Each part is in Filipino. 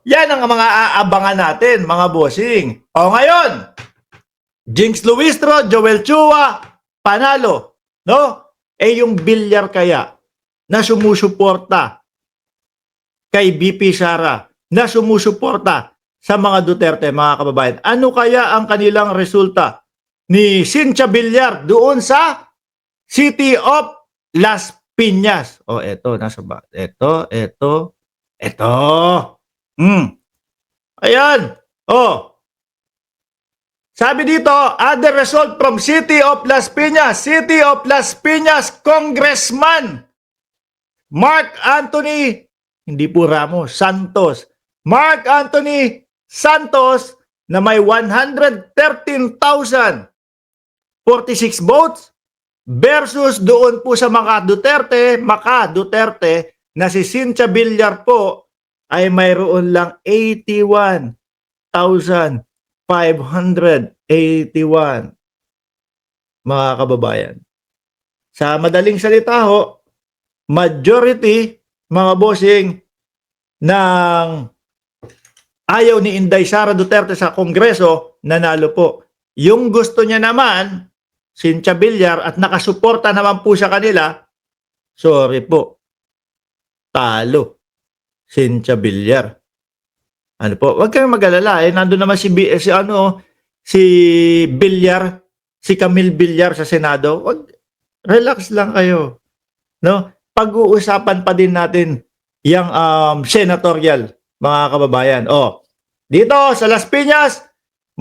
Yan ang mga aabangan natin, mga bossing. O ngayon, Jinx Luistro, Joel Chua, panalo. No? Eh yung bilyar kaya na sumusuporta kay BP Sara, na sumusuporta sa mga Duterte, mga kababayan. Ano kaya ang kanilang resulta ni Cynthia Villar doon sa City of Las Piñas? O eto, nasa ba? Eto. Ayan. Oh. Sabi dito, other result from City of Las Piñas. City of Las Piñas Congressman Mark Anthony, hindi po Ramos, Santos. Mark Anthony Santos na may 113,046 votes versus doon po sa mga Duterte na si Cynthia Villar po ay mayroon lang 81,581, mga kababayan. Sa madaling salita ho, majority, mga bossing, ng ayaw ni Inday Sara Duterte sa Kongreso, nanalo po. Yung gusto niya naman, Cynthia Villar, at nakasuporta naman po sa kanila, sorry po, talo Cynthia Villar. Ano po? Huwag kayong mag-alala. Nandun naman si Villar, si Camille Villar sa Senado. Relax lang kayo. No? Pag-uusapan pa din natin yung senatorial, mga kababayan. Dito sa Las Piñas,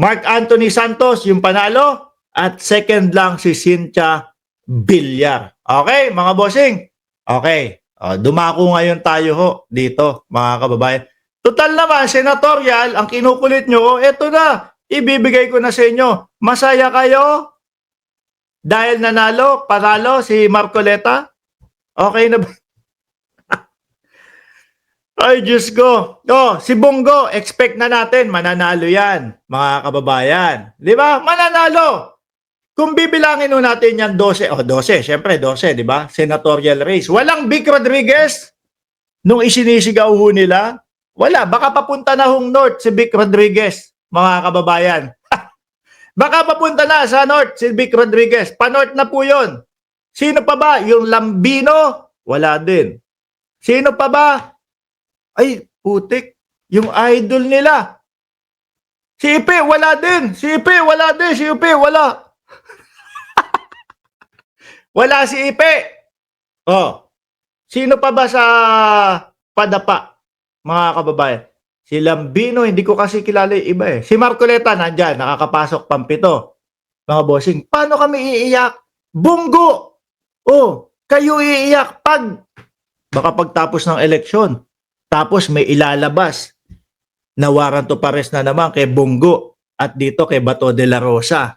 Mark Anthony Santos yung panalo at second lang si Cynthia Villar. Okay, mga bossing? Okay. Dumako ngayon tayo ho dito, mga kababayan. Total naman, senatorial, ang kinukulit nyo, eto na, ibibigay ko na sa inyo. Masaya kayo? Dahil panalo si Marcoleta? Okay na ba? Ay, Diyos ko. Si Bongo, expect na natin, mananalo yan, mga kababayan. Di ba? Mananalo. Kung bibilangin natin yan 12, 12, syempre 12, di ba? Senatorial race. Walang Vic Rodriguez nung isinisigaw nila. Wala. Baka papunta na hong North si Vic Rodriguez, mga kababayan. Baka papunta na sa North si Vic Rodriguez. Pa-North na po yun. Sino pa ba? Yung Lambino? Wala din. Sino pa ba? Ay, putik. Yung idol nila. Si Ipe, wala din. Si Ipe, wala din. Si Ipe, wala. Wala si Ipe. Sino pa ba sa padapa, mga kababayan? Si Lambino, hindi ko kasi kilala yung iba eh. Si Marcoleta, nandyan, nakakapasok pampito. Mga bossing, paano kami iiyak? Bongo! Kayo iiyak baka pagtapos ng eleksyon. Tapos may ilalabas na warrant of arrest na naman kay Bongo at dito kay Bato de la Rosa.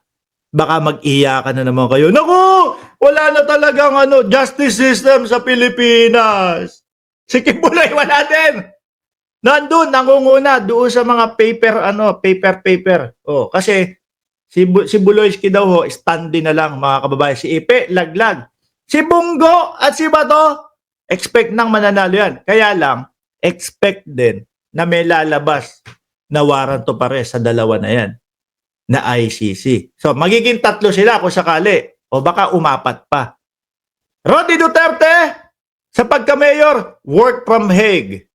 Baka mag-iyakan na naman kayo. Naku! Wala na talagang justice system sa Pilipinas. Si Kibuloy, wala din. Nandun, nangunguna doon sa mga paper. Kasi si Buloyski daw ho, standing na lang, mga kababayan. Si Ipe, laglag. Si Bongo at si Bato, expect nang mananalo yan. Kaya lang, expect din na may lalabas na warrant of arrest sa dalawa na yan, na ICC. So, magiging 3 sila kung sakali. O baka umapat pa. Rodi Duterte, sa pagka-mayor, work from Hague.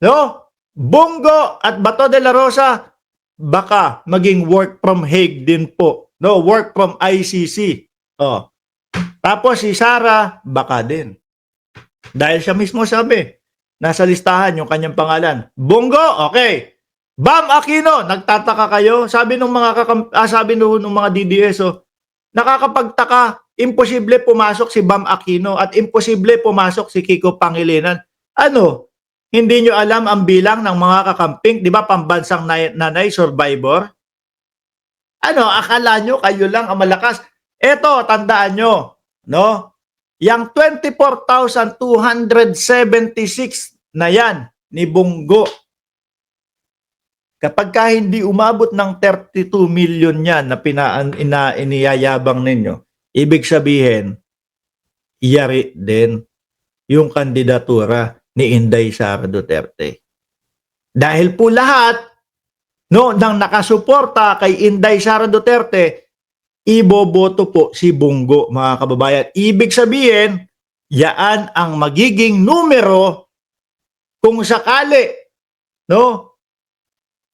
No? Bongo at Bato de la Rosa, baka maging work from Hague din po. No, work from ICC. Tapos si Sara, baka din. Dahil siya mismo sabi, nasa listahan yung kanyang pangalan. Bongo, okay. Bam Aquino, nagtataka kayo? Sabi nung mga mga DDS, nakakapagtaka, imposible pumasok si Bam Aquino at imposible pumasok si Kiko Pangilinan. Hindi nyo alam ang bilang ng mga kakamping, di ba, pambansang nanay survivor? Akala nyo kayo lang ang malakas? Eto, tandaan nyo, no? Yang 24,276 na yan ni Bongo, kapag hindi umabot ng 32 million yan na iniyayabang ninyo, ibig sabihin, yari din yung kandidatura ni Inday Sara Duterte. Dahil po lahat no ng nakasuporta kay Inday Sara Duterte, iboboto po si Bongo, mga kababayan. Ibig sabihin, yaan ang magiging numero kung sakali no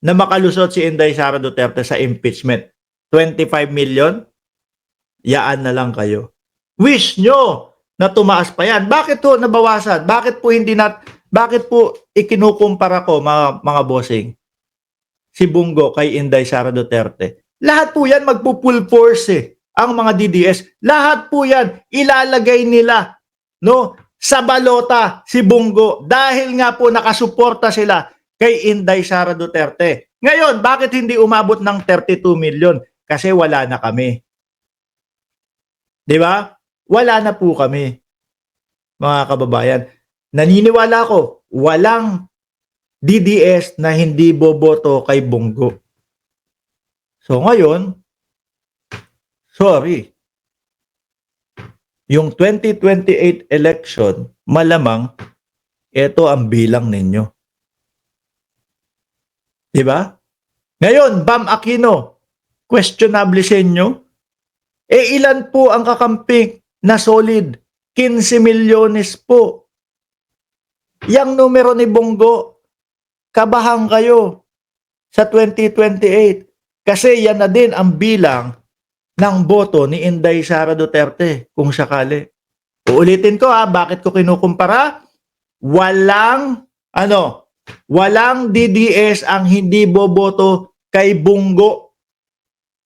na makalusot si Inday Sara Duterte sa impeachment. 25 million, yaan na lang kayo. Wish nyo na tumaas pa yan. Bakit to nabawasan? Bakit po ikinukumpara ko, mga bossing, si Bongo kay Inday Sara Duterte? Lahat po yan magpo-full force ang mga DDS. Lahat po yan ilalagay nila no sa balota si Bongo dahil nga po nakasuporta sila kay Inday Sara Duterte. Ngayon, bakit hindi umabot ng 32 million? Kasi wala na kami. 'Di ba? Wala na po kami, mga kababayan. Naniniwala ko, walang DDS na hindi boboto kay Bongo. So ngayon, sorry. Yung 2028 election, malamang ito ang bilang ninyo. 'Di ba? Ngayon, Bam Aquino, questionable sa inyo. Ilan po ang kakamping na solid? 15 milyones po. Yang numero ni Bongo, kabahang kayo sa 2028. Kasi yan na din ang bilang ng boto ni Inday Sara Duterte kung sakali. Uulitin ko bakit ko kinukumpara? Walang DDS ang hindi boboto kay Bongo.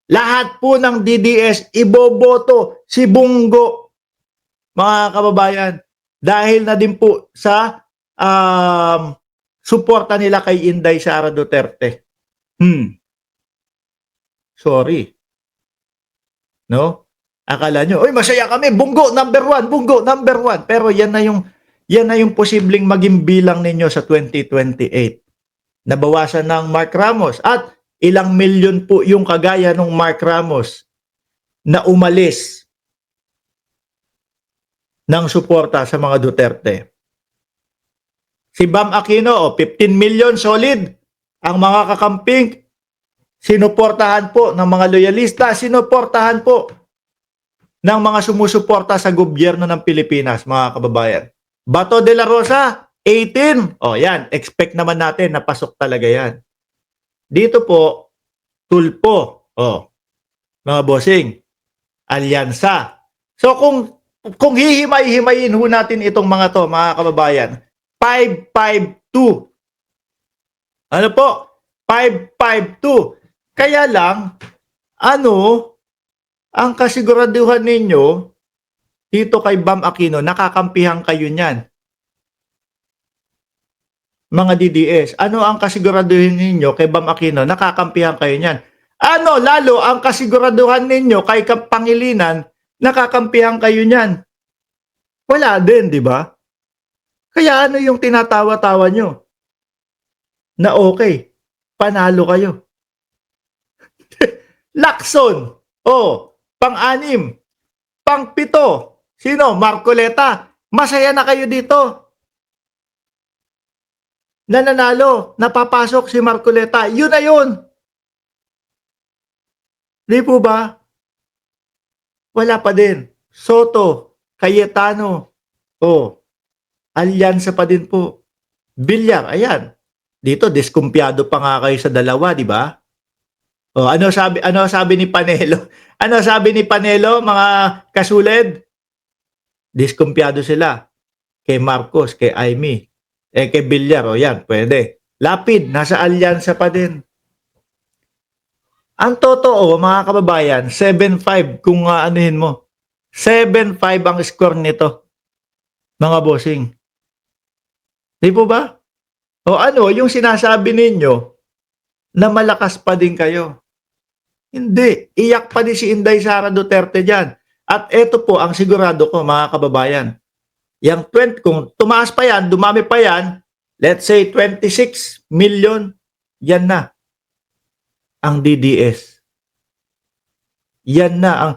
Lahat po ng DDS iboboto si Bongo, mga kababayan, dahil na din po sa suporta nila kay Inday Sara Duterte. Sorry. No? Akala nyo, oy, masaya kami, Bongo number 1, Bongo number 1. Pero yan na yung posibleng maging bilang ninyo sa 2028. Nabawasan ng Mark Ramos at ilang milyon po yung kagaya ng Mark Ramos na umalis ng suporta sa mga Duterte. Si Bam Aquino, 15 million solid ang mga kakamping. Sinuportahan po ng mga loyalista, sinuportahan po ng mga sumusuporta sa gobyerno ng Pilipinas, mga kababayan. Bato de la Rosa, 18. Yan, expect naman natin na pasok talaga yan. Dito po, Tulpo, mga bossing, Alyansa. So kung hihimay-himayin ho natin itong mga to, mga kababayan, 552. Ano po? 552. Kaya lang, ang kasiguraduhan ninyo dito kay Bam Aquino, nakakampihan kayo niyan. Mga DDS, ano ang kasiguraduhan ninyo kay Bam Aquino? Nakakampihan kayo niyan. Lalo ang kasiguraduhan ninyo kay Pangilinan, nakakampihan kayo niyan. Wala din, di ba? Kaya ano yung tinatawa-tawa nyo? Na okay, panalo kayo. Lacson, pang-6, pang-7, sino? Marcoleta, masaya na kayo dito. Nananalo, napapasok si Marcoleta, yun na yun. Di po ba? Wala pa din. Soto, Cayetano, Alyansa pa din po. Villar, ayan. Dito, diskumpiyado pa nga kayo sa dalawa, di ba? Ano sabi ni Panelo? Ano sabi ni Panelo, mga kasuled? Diskumpiyado sila. Kay Marcos, kay Aimee. Kay Villar, yan, pwede. Lapid, nasa Alyansa pa din. Ang totoo, mga kababayan, 7-5 kung anuhin mo. 7-5 ang score nito. Mga bossing. Di po ba? Yung sinasabi ninyo na malakas pa din kayo. Hindi. Iyak pa din si Inday Sara Duterte dyan. At ito po ang sigurado ko, mga kababayan. Yang 20, kung tumaas pa yan, dumami pa yan, let's say 26 million, yan na ang DDS. Yan na ang,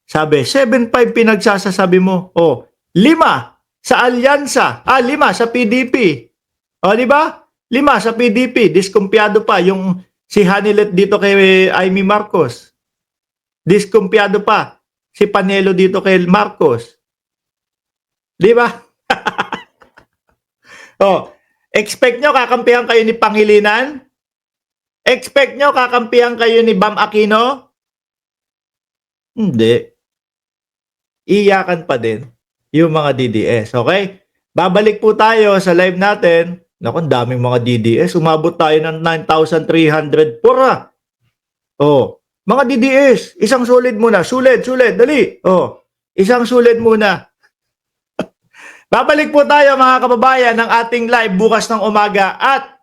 sabi, 7-5 pinagsasasabi mo. 5 sa Alyansa. 5 sa PDP. Di ba? 5 sa PDP, diskumpiyado pa yung si Hanilet dito kay Amy Marcos. Diskumpiyado pa si Panelo dito kay Marcos. Di ba? Oh, expect nyo kakampihan kayo ni Pangilinan? Expect nyo kakampihan kayo ni Bam Aquino? Hindi. Iyakan pa din yung mga DDS. Okay? Babalik po tayo sa live natin. Naku, ang daming mga DDS. Umabot tayo ng 9,300 pura. Oh, mga DDS, isang sulit muna. Sulit, dali. Oh, isang sulit muna. Babalik po tayo mga kababayan ng ating live bukas ng umaga at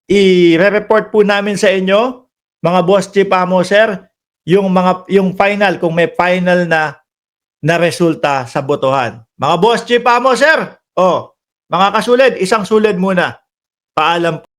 i-report po namin sa inyo, mga boss chief amo sir, yung final, kung may final na resulta sa botohan. Mga boss chief amo sir, oh, mga kasulid, isang sulit muna. Paalam po.